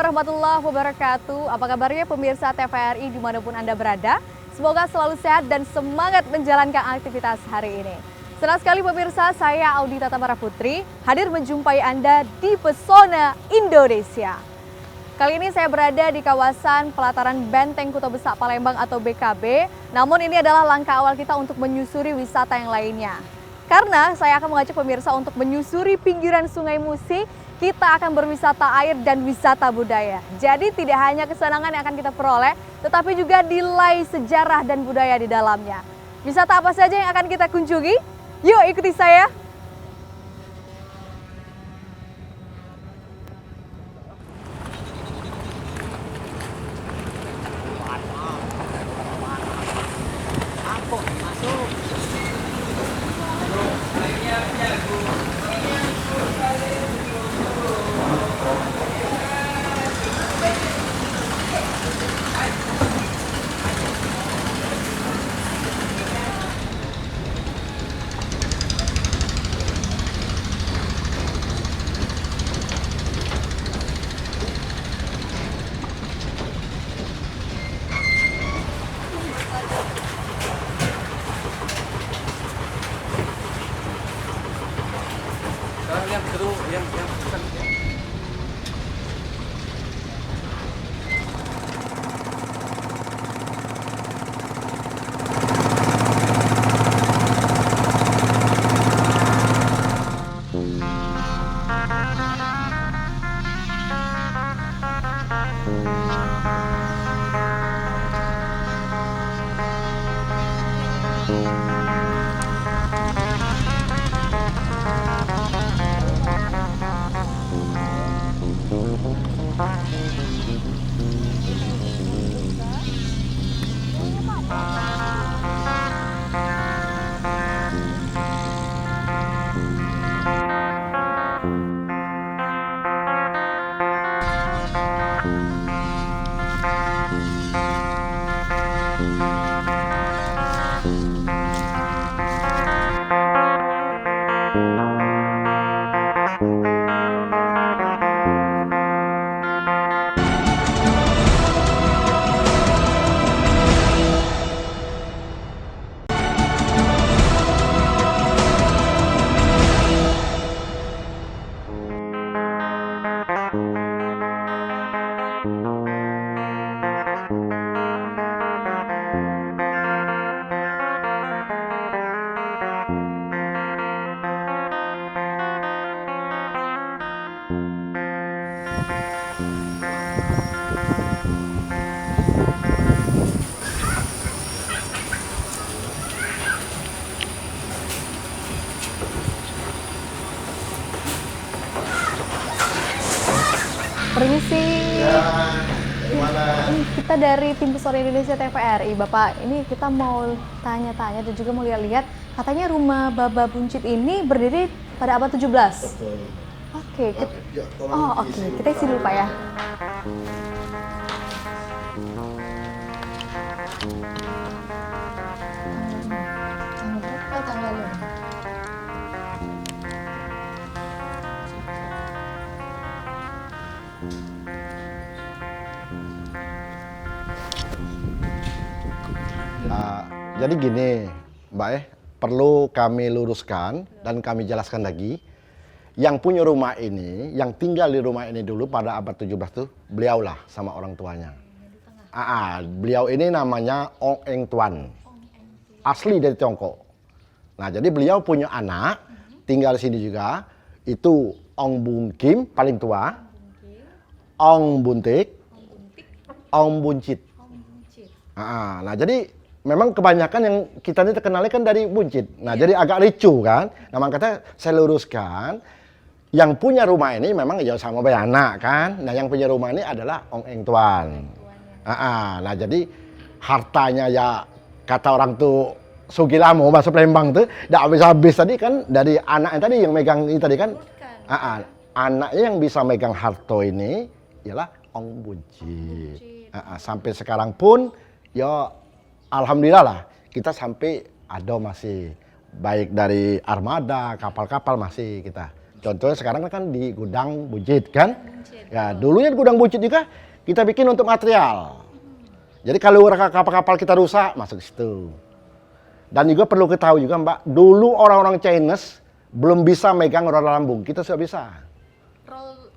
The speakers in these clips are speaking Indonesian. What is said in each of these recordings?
warahmatullahi wabarakatuh. Apa kabarnya pemirsa TVRI dimanapun Anda berada? Semoga selalu sehat dan semangat menjalankan aktivitas hari ini. Senang sekali pemirsa, saya Audita Tamara Putri hadir menjumpai Anda di Pesona Indonesia. Kali ini saya berada di kawasan pelataran Benteng Kuto Besak Palembang atau BKB. Namun ini adalah langkah awal kita untuk menyusuri wisata yang lainnya. Karena saya akan mengajak pemirsa untuk menyusuri pinggiran Sungai Musi. Kita akan berwisata air dan wisata budaya. Jadi tidak hanya kesenangan yang akan kita peroleh, tetapi juga nilai sejarah dan budaya di dalamnya. Wisata apa saja yang akan kita kunjungi? Yuk ikuti saya. Permisi. Ya, gimana? Ini kita dari tim Pesona Indonesia TVRI. Bapak, ini kita mau tanya-tanya dan juga mau lihat-lihat. Katanya rumah Baba Buncit ini berdiri pada abad 17. Betul. Oke. Ya, tolong Oke. Kita isi dulu Pak ya. Tanggalnya. Jadi gini, Mbak, perlu kami luruskan dan kami jelaskan lagi. Yang punya rumah ini, yang tinggal di rumah ini dulu pada abad 17 tuh, beliaulah sama orang tuanya. Beliau ini namanya Ong Eng Tuan, asli dari Tiongkok. Nah, jadi beliau punya anak, tinggal di sini juga. Itu Ong Bun Kim, paling tua. Ong Buntik, Ong Buncit. Nah, jadi memang kebanyakan yang kita ini terkenalnya kan dari Buncit. Nah, jadi agak ricu kan. Nah, makanya saya luruskan. Yang punya rumah ini memang ya sama Bayana kan. Nah, yang punya rumah ini adalah Ong Eng Tuan. Nah, jadi hartanya ya kata orang tuh Sugilamo bahasa Palembang tuh tidak habis-habis tadi kan dari anaknya tadi yang megang ini tadi kan. Anaknya yang bisa megang harta ini ialah Ong Buncit. Sampai sekarang pun ya alhamdulillah lah kita sampai ada masih baik dari armada kapal-kapal masih kita Contohnya sekarang kan di gudang buncit kan. Ya, dulunya di gudang buncit juga kita bikin untuk material. Jadi kalau kapal-kapal kita rusak, masuk ke situ. Dan juga perlu ketahui juga Mbak, dulu orang-orang Chinese belum bisa megang roda lambung, kita sudah bisa.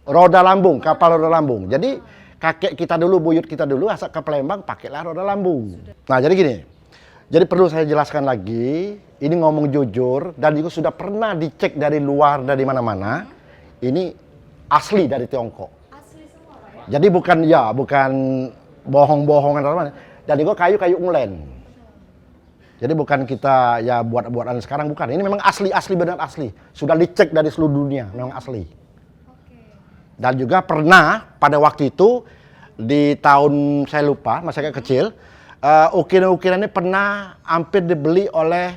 Roda lambung, kapal roda lambung. Jadi kakek kita dulu, buyut kita dulu, asal ke Palembang pakailah roda lambung. Nah jadi gini, jadi perlu saya jelaskan lagi, ini ngomong jujur, dan juga sudah pernah dicek dari luar, dari mana-mana, ini asli dari Tiongkok. Asli semua Pak ya? Jadi bukan bohong-bohongan atau mana. Dan juga kayu-kayu unglen. Jadi bukan kita ya buat-buatan sekarang, bukan. Ini memang asli benar asli. Sudah dicek dari seluruh dunia, memang asli. Dan juga pernah pada waktu itu di tahun saya lupa, masa kecil, ukiran-ukiran ini pernah hampir dibeli oleh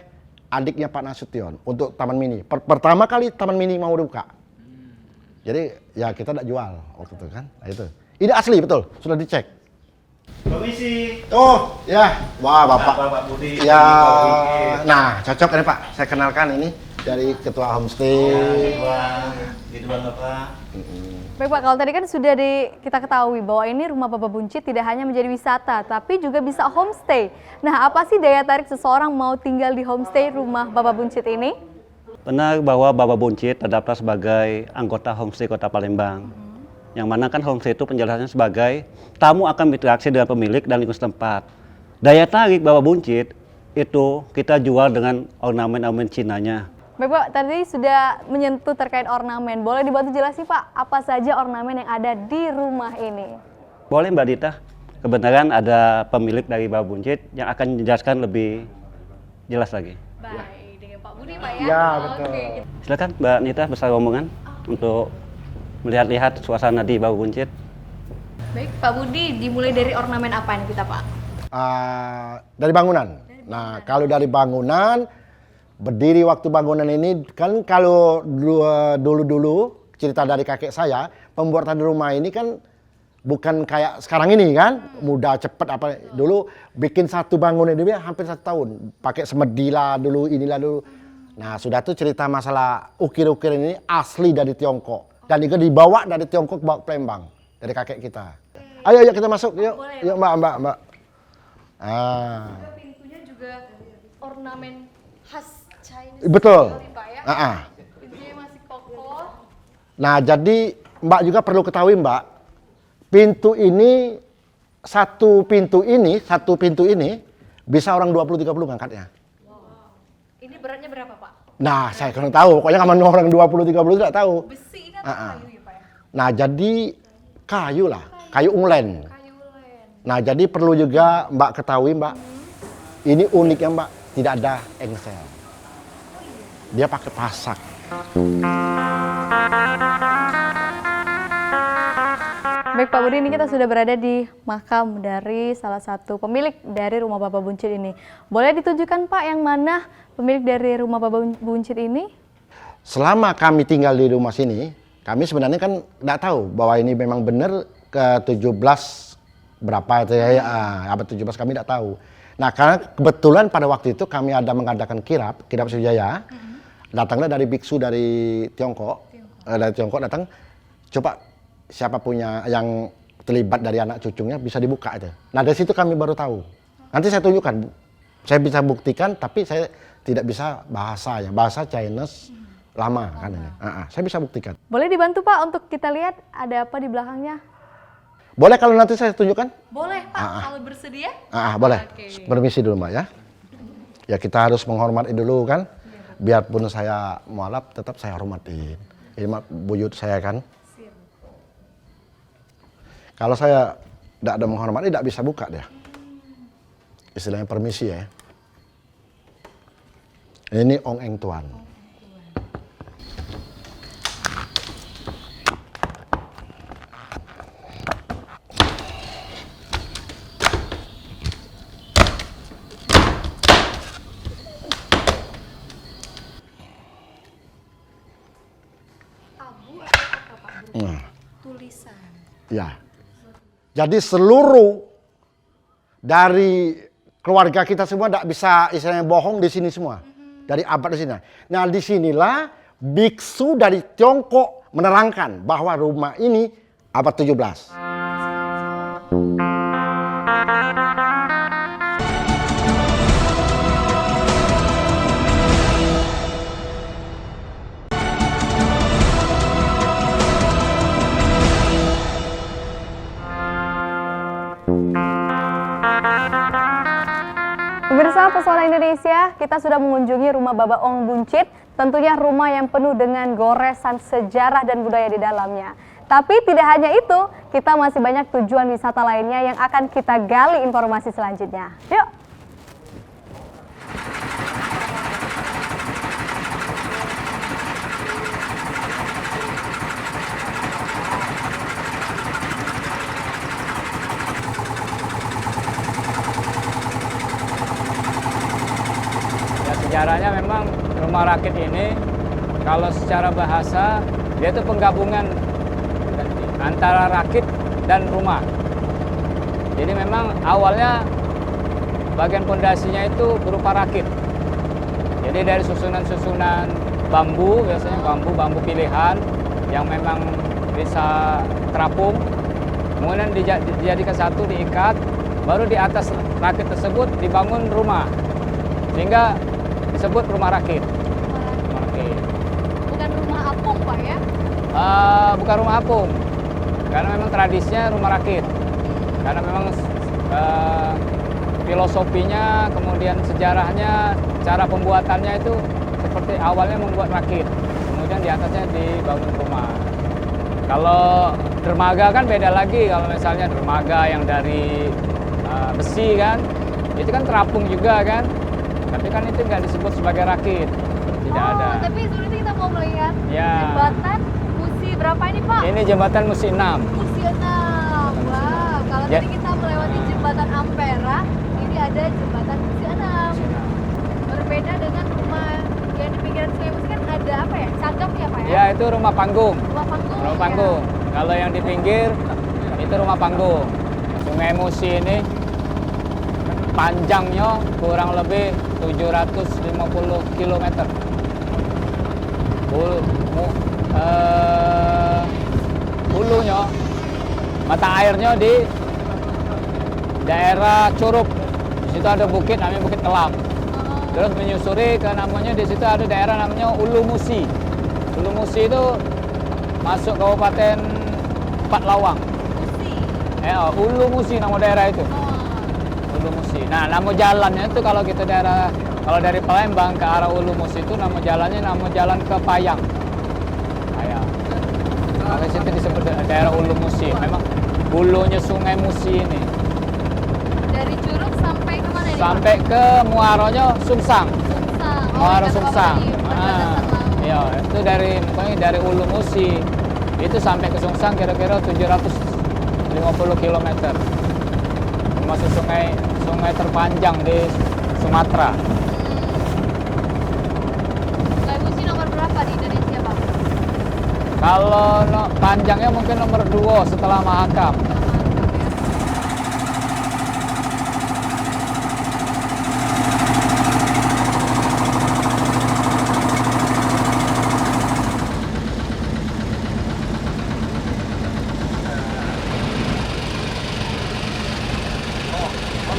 adiknya Pak Nasution untuk Taman Mini. Pertama kali Taman Mini mau dibuka. Jadi ya kita tidak jual waktu itu kan. Nah, itu. Ini asli betul, sudah dicek. Permisi. Oh, ya. Wah, Bapak Budi. ya. Nah, cocok ini Pak. Saya kenalkan ini dari Ketua Homestay. Gitu Bang Bapak. Baik Pak, kalau tadi kan sudah kita ketahui bahwa ini Rumah Baba Buncit tidak hanya menjadi wisata, tapi juga bisa homestay. Nah, apa sih daya tarik seseorang mau tinggal di homestay Rumah Baba Buncit ini? Benar bahwa Baba Buncit terdaftar sebagai anggota Homestay Kota Palembang. Yang mana kan homestay itu penjelasannya sebagai tamu akan berinteraksi dengan pemilik dan lingkungan setempat. Daya tarik Baba Buncit itu kita jual dengan ornamen-ornamen Cinanya. Baik Pak, tadi sudah menyentuh terkait ornamen. Boleh dibantu jelasin Pak, apa saja ornamen yang ada di rumah ini? Boleh Mbak Dita, kebenaran ada pemilik dari Baba Buncit yang akan menjelaskan lebih jelas lagi. Baik, dengan Pak Budi Pak ya? Ya, betul. Oke. Silakan Mbak Nita besar rombongan untuk melihat-lihat suasana di Baba Buncit. Baik, Pak Budi, dimulai dari ornamen apa ini kita Pak? Dari bangunan. Nah, kalau dari bangunan, berdiri waktu bangunan ini kan kalau dulu cerita dari kakek saya, pembuatan rumah ini kan bukan kayak sekarang ini kan, mudah cepat apa. Dulu bikin satu bangunan itu hampir 1 tahun, pakai semedi lah dulu, inilah dulu. Nah, sudah tuh cerita masalah ukir-ukir ini asli dari Tiongkok dan juga dibawa dari Tiongkok bawa ke Palembang dari kakek kita. Ayo kita masuk, yuk. Boleh, Yuk Mbak. Pintunya juga ornamen khas Chinese. Betul. Pak ya? Pintunya masih kokoh. Nah, jadi Mbak juga perlu ketahui Mbak, satu pintu ini bisa orang 20-30 ngangkatnya. Wow. Ini beratnya berapa Pak? Nah, saya kurang tahu, pokoknya nggak mau orang 20-30 tidak tahu. Besi ini atau kayu ya Pak ya? Nah, jadi kayu lah, kayu unglen. Kayu len. Nah, jadi perlu juga Mbak ketahui Mbak, ini uniknya Mbak, tidak ada engsel. Dia pakai pasak. Baik Pak Budi, ini kita sudah berada di makam dari salah satu pemilik dari Rumah Baba Buncit ini. Boleh ditunjukkan Pak yang mana pemilik dari Rumah Baba Buncit ini? Selama kami tinggal di rumah sini, kami sebenarnya kan tidak tahu bahwa ini memang benar ke 17 berapa itu ya, abad 17 kami tidak tahu. Nah, karena kebetulan pada waktu itu kami ada mengadakan kirap Sriwijaya, datanglah dari biksu dari Tiongkok, datang, coba siapa punya yang terlibat dari anak cucunya bisa dibuka itu. Nah, dari situ kami baru tahu. Nanti saya tunjukkan, saya bisa buktikan, tapi saya tidak bisa bahasa Chinese lama kan ini. Saya bisa buktikan. Boleh dibantu Pak untuk kita lihat ada apa di belakangnya? Boleh kalau nanti saya tunjukkan? Boleh Pak, kalau bersedia. Boleh. Oke. Permisi dulu Mbak ya. Ya kita harus menghormati dulu kan. Biarpun saya mualaf, tetap saya hormatin. Ini buyut saya kan. Kalau saya tidak ada menghormati, tidak bisa buka dia. Istilahnya permisi ya. Ini Ong Eng Tuan. Abu atau apa Pak? Tulisan. Ya. Jadi seluruh dari keluarga kita semua tidak bisa istilahnya bohong di sini semua. Dari abad di sini. Nah, disinilah biksu dari Tiongkok menerangkan bahwa rumah ini abad 17. Pemirsa Pesona Indonesia, kita sudah mengunjungi rumah Baba Ong Buncit, tentunya rumah yang penuh dengan goresan sejarah dan budaya di dalamnya. Tapi tidak hanya itu, kita masih banyak tujuan wisata lainnya yang akan kita gali informasi selanjutnya. Yuk! Sejarahnya memang rumah rakit ini kalau secara bahasa dia itu penggabungan antara rakit dan rumah. Jadi memang awalnya bagian pondasinya itu berupa rakit. Jadi dari susunan-susunan bambu, biasanya bambu pilihan yang memang bisa terapung, kemudian dijadikan satu, diikat, baru di atas rakit tersebut dibangun rumah. Sehingga disebut rumah rakit. Rumah rakit. Bukan rumah apung, Pak ya? Bukan rumah apung, karena memang tradisinya rumah rakit. Karena memang filosofinya, kemudian sejarahnya, cara pembuatannya itu seperti awalnya membuat rakit, kemudian di atasnya dibangun rumah. Kalau dermaga kan beda lagi. Kalau misalnya dermaga yang dari besi kan, itu kan terapung juga kan. Tapi kan itu nggak disebut sebagai rakit, tidak ada. Tapi sebelum itu kita mau melihat Ya. jembatan Musi berapa ini, Pak? Ini jembatan Musi 6. Musi 6. Wow, kalau Ya. tadi kita melewati jembatan Ampera, ini ada jembatan Musi 6. Berbeda dengan rumah yang di pinggiran Sungai Musi kan ada apa ya? Cagam ya, Pak ya? Ya, itu rumah panggung. Rumah panggung. Rumah ya? panggung. Kalau yang di pinggir itu rumah panggung. Sungai Musi ini panjangnya kurang lebih 750 km. Hulunya, mata airnya di daerah Curup. Di situ ada bukit namanya Bukit Kelam. Terus menyusuri ke namanya di situ ada daerah namanya Ulu Musi. Ulu Musi itu masuk Kabupaten Empat Lawang. Ulu Musi nama daerah itu. Ulu Musi. Nah, nama jalannya itu kalau kita kalau dari Palembang ke arah Ulu Musi itu nama jalannya nama jalan ke Payang. Payang. Nah, di situ disebut daerah Ulu Musi. Memang hulunya Sungai Musi ini. Dari Curug sampai ke mana ini? Sampai ke muaronya Sumsang. Sumsang. Muaro dekat Sumsang. Bapak di perbatasan laut. Iya, itu dari Ulu Musi itu sampai ke Sumsang kira-kira 750 km. Termasuk sungai terpanjang di Sumatera. Sungai Musi nomor berapa di Indonesia, Pak? Kalau panjangnya mungkin nomor 2 setelah Mahakam.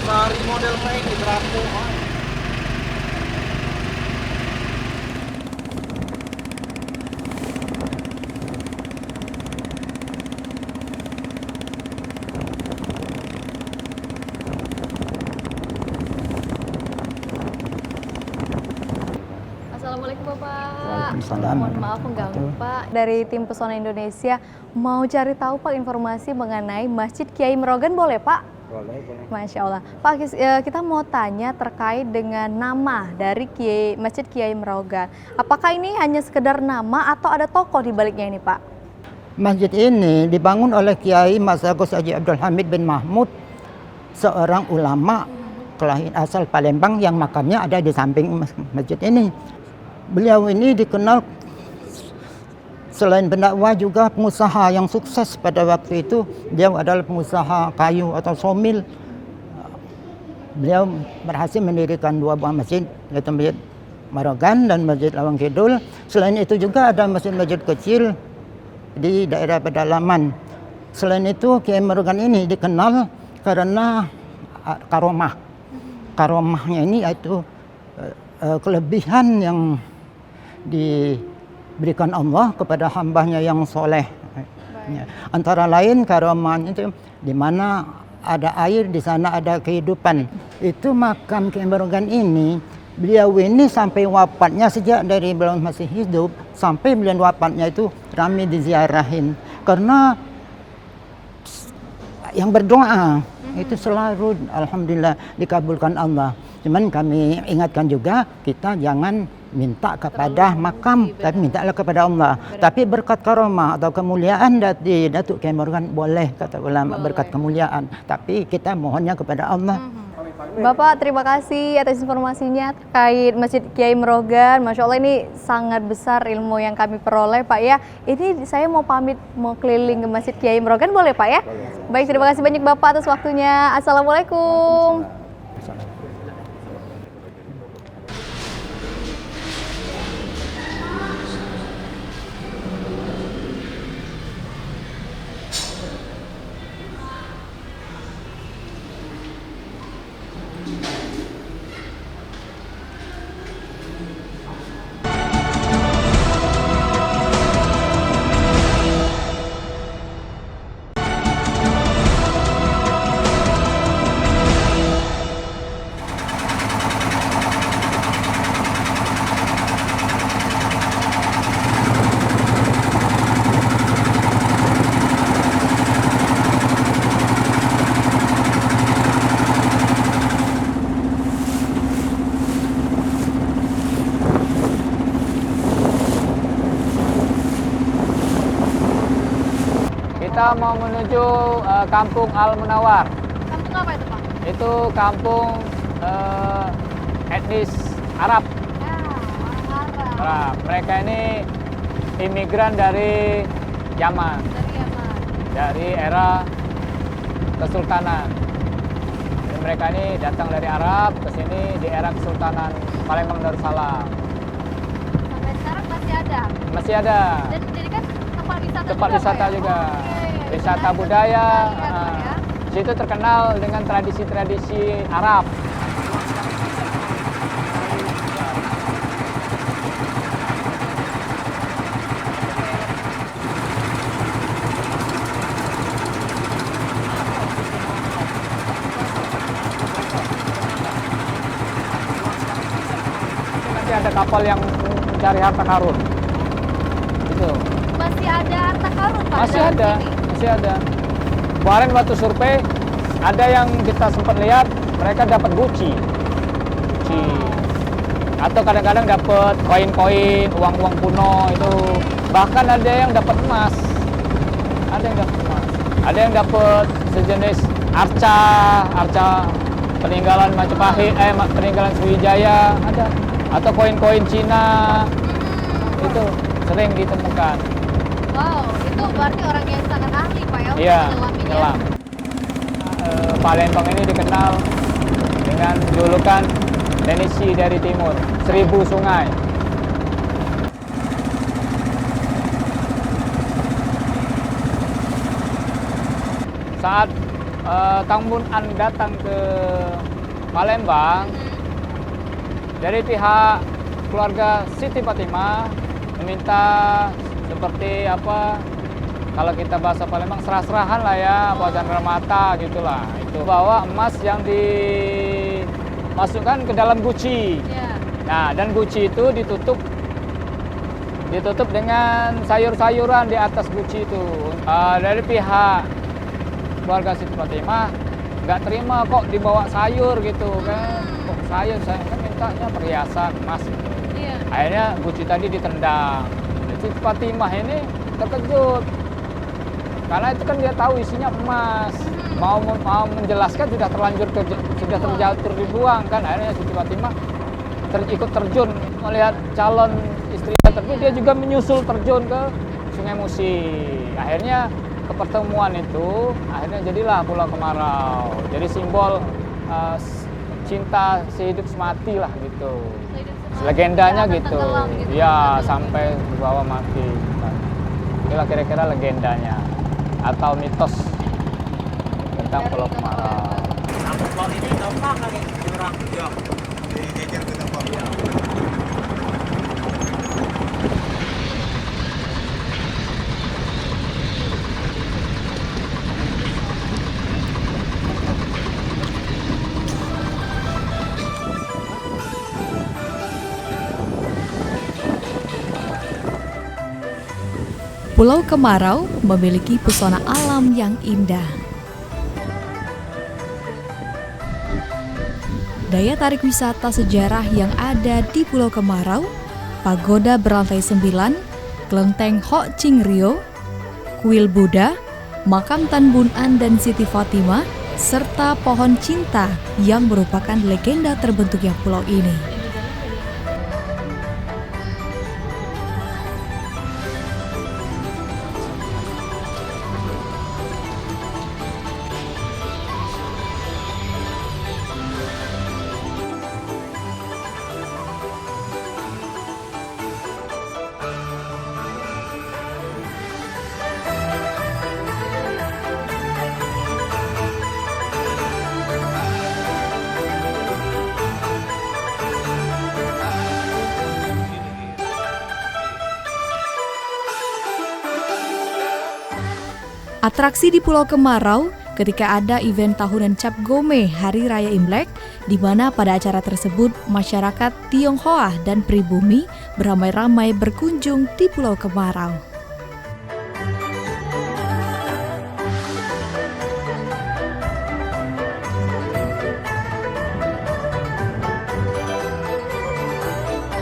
Mencari model main di terapung. Assalamualaikum Bapak. Waalaikumsalam. Mohon maaf mengganggu Pak. Dari tim Pesona Indonesia mau cari tahu Pak informasi mengenai Masjid Kiai Merogan boleh Pak? Boleh. Masya Allah. Pak, kita mau tanya terkait dengan nama dari Masjid Kiai Merogan. Apakah ini hanya sekedar nama atau ada tokoh di baliknya ini Pak? Masjid ini dibangun oleh Kiai Masagos Haji Abdul Hamid bin Mahmud, seorang ulama kelahiran asal Palembang yang makamnya ada di samping masjid ini. Beliau ini dikenal selain pendakwah juga pengusaha yang sukses pada waktu itu. Beliau adalah pengusaha kayu atau somil. Beliau berhasil mendirikan 2 buah masjid, yaitu Masjid Marogan dan Masjid Lawang Kidul. Selain itu juga ada masjid-masjid kecil di daerah pedalaman. Selain itu Kiai Marogan ini dikenal karena karomah. Karomahnya ini yaitu kelebihan yang diberikan Allah kepada hambanya yang soleh. Antara lain karomahnya itu di mana ada air, di sana ada kehidupan. Itu makam Kiai Marogan ini, beliau ini sampai wafatnya, sejak dari beliau masih hidup sampai beliau wafatnya itu ramai diziarahin. Karena yang berdoa itu selalu alhamdulillah dikabulkan Allah. Cuman kami ingatkan juga, kita jangan minta kepada makam, tapi mintalah kepada Allah. Tapi berkat karomah atau kemuliaan dari Datuk Kiai Marogan boleh, kata ulama, berkat kemuliaan. Tapi kita mohonnya kepada Allah. Bapak, terima kasih atas informasinya terkait Masjid Kiai Marogan. Masya Allah, ini sangat besar ilmu yang kami peroleh, Pak ya. Ini saya mau pamit, mau keliling ke Masjid Kiai Marogan, boleh Pak ya? Baik, terima kasih banyak Bapak atas waktunya. Assalamualaikum. Kita mau menuju Kampung Al Munawar. Kampung apa itu Pak? Itu kampung etnis Arab. Ya, orang Arab. Arab. Mereka ini imigran dari Yaman, Dari Yaman. dari era Kesultanan. Dan mereka ini datang dari Arab ke sini di era Kesultanan Palembang Darussalam. Sampai sekarang masih ada. Masih ada. Dan dijadikan tempat wisata Tempat juga, wisata Pak, ya? juga. Oke. Wisata Menarik budaya. sekali ya, Pak, ya. Situ terkenal dengan tradisi-tradisi Arab. Nanti ada kapal yang mencari harta karun. Gitu. Masih ada harta karun Pak? Masih dalam ada, sini? masih ada. Kemarin waktu survei ada yang kita sempat lihat mereka dapat Gucci. Atau kadang-kadang dapat koin-koin, uang-uang kuno itu. Bahkan ada yang dapat emas. Ada yang dapat emas. Ada yang dapat sejenis arca peninggalan Majapahit, peninggalan Sriwijaya, ada. Atau koin-koin Cina. Itu sering ditemukan. Wow, itu berarti orang yang sangat ahli Pak ya? Iya, menyelaminya. nyelam. Palembang ini dikenal dengan julukan Tennessee dari timur, 1000 sungai. Saat Tangmun An datang ke Palembang, dari pihak keluarga Siti Fatimah meminta seperti apa, kalau kita bahasa Palembang serah-serahan lah ya, apa candera mata gitulah. Itu bawa emas yang dimasukkan ke dalam guci. Iya. Nah, dan guci itu ditutup dengan sayur-sayuran di atas guci itu. Dari pihak keluarga Siti Fatimah nggak terima kok dibawa sayur gitu kan. Kok sayur, saya kan mintanya perhiasan emas gitu. Iya. Akhirnya guci tadi ditendang. Siti Fatimah ini terkejut. Karena itu kan dia tahu isinya emas. Mau menjelaskan sudah terjatuh dibuang kan. Akhirnya Siti Fatimah ikut terjun melihat calon istrinya terjun, dia juga menyusul terjun ke Sungai Musi. Akhirnya kepertemuan itu akhirnya jadilah Pulau Kemarau. Jadi simbol cinta sehidup semati lah gitu. Legendanya Akan gitu. tenggelam gitu. Ya, sampai di bawah mati. Itulah kira-kira legendanya atau mitos tentang Dari Pulau Kota Kemarau. Pulau ini gampang lagi jurang. Iya. Dijejer ke tempat. Pulau Kemarau memiliki pesona alam yang indah. Daya tarik wisata sejarah yang ada di Pulau Kemarau, pagoda berlantai 9, kelenteng Ho Ching Rio, kuil Buddha, makam Tan Bun An dan Siti Fatimah, serta pohon cinta yang merupakan legenda terbentuknya pulau ini. Atraksi di Pulau Kemarau ketika ada event tahunan Cap Gome Hari Raya Imlek, di mana pada acara tersebut masyarakat Tionghoa dan pribumi beramai-ramai berkunjung di Pulau Kemarau.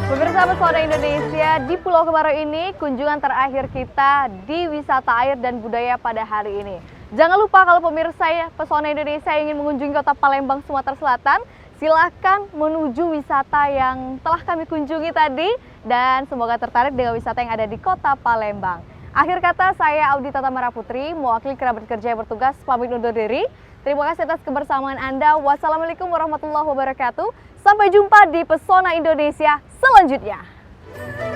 Pemirsa Pesona Indonesia, di Pulau Kemarau ini kunjungan terakhir kita di wisata air dan budaya pada hari ini. Jangan lupa kalau pemirsa Pesona Indonesia ingin mengunjungi kota Palembang, Sumatera Selatan, silahkan menuju wisata yang telah kami kunjungi tadi dan semoga tertarik dengan wisata yang ada di kota Palembang. Akhir kata, saya Audi Tatamara Putri, mewakili kerabat kerja yang bertugas, pamit undur diri. Terima kasih atas kebersamaan Anda. Wassalamualaikum warahmatullahi wabarakatuh. Sampai jumpa di Pesona Indonesia selanjutnya.